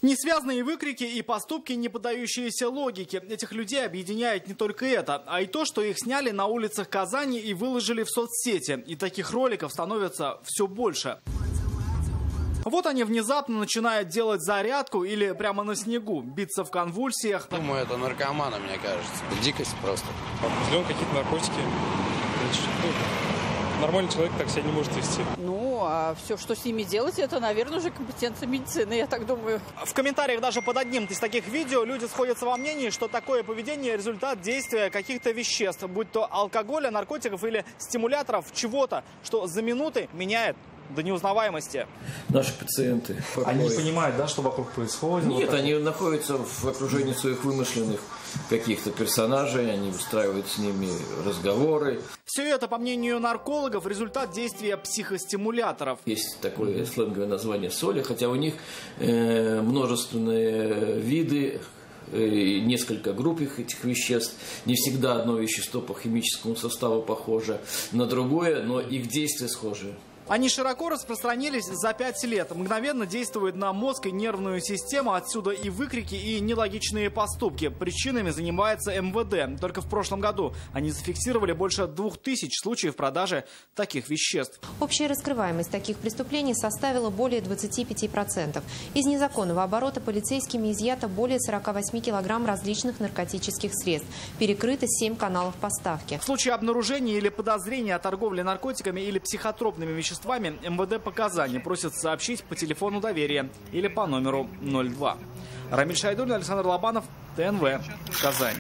Несвязные выкрики и поступки, не поддающиеся логике. Этих людей объединяет не только это, а и то, что их сняли на улицах Казани и выложили в соцсети. И таких роликов становится все больше. Вот они внезапно начинают делать зарядку или прямо на снегу, биться в конвульсиях. Думаю, это наркоманы, мне кажется. Дикость просто. Определенно какие-то наркотики. Нормальный человек так себя не может вести. Ну, а все, что с ними делать, это, наверное, уже компетенция медицины, я так думаю. В комментариях даже под одним из таких видео люди сходятся во мнении, что такое поведение – результат действия каких-то веществ, будь то алкоголя, наркотиков или стимуляторов, чего-то, что за минуты меняет до неузнаваемости. Наши пациенты. Они не понимают, да, что вокруг происходит? Нет, они находятся в окружении своих вымышленных каких-то персонажей, они устраивают с ними разговоры. Все это, по мнению наркологов, результат действия психостимуляторов. Есть такое сленговое название соли, хотя у них множественные виды, несколько групп этих веществ. Не всегда одно вещество по химическому составу похоже на другое, но их действия схожи. Они широко распространились за 5 лет, мгновенно действуют на мозг и нервную систему, отсюда и выкрики, и нелогичные поступки. Причинами занимается МВД. Только в прошлом году они зафиксировали больше 2000 случаев продажи таких веществ. Общая раскрываемость таких преступлений составила более 25%. Из незаконного оборота полицейскими изъято более 48 килограмм различных наркотических средств. Перекрыто 7 каналов поставки. В случае обнаружения или подозрения о торговле наркотиками или психотропными веществами МВД по Казани просит сообщить по телефону доверия или по номеру 02. Рамиль Шайдуллин, Александр Лобанов, ТНВ, Казань.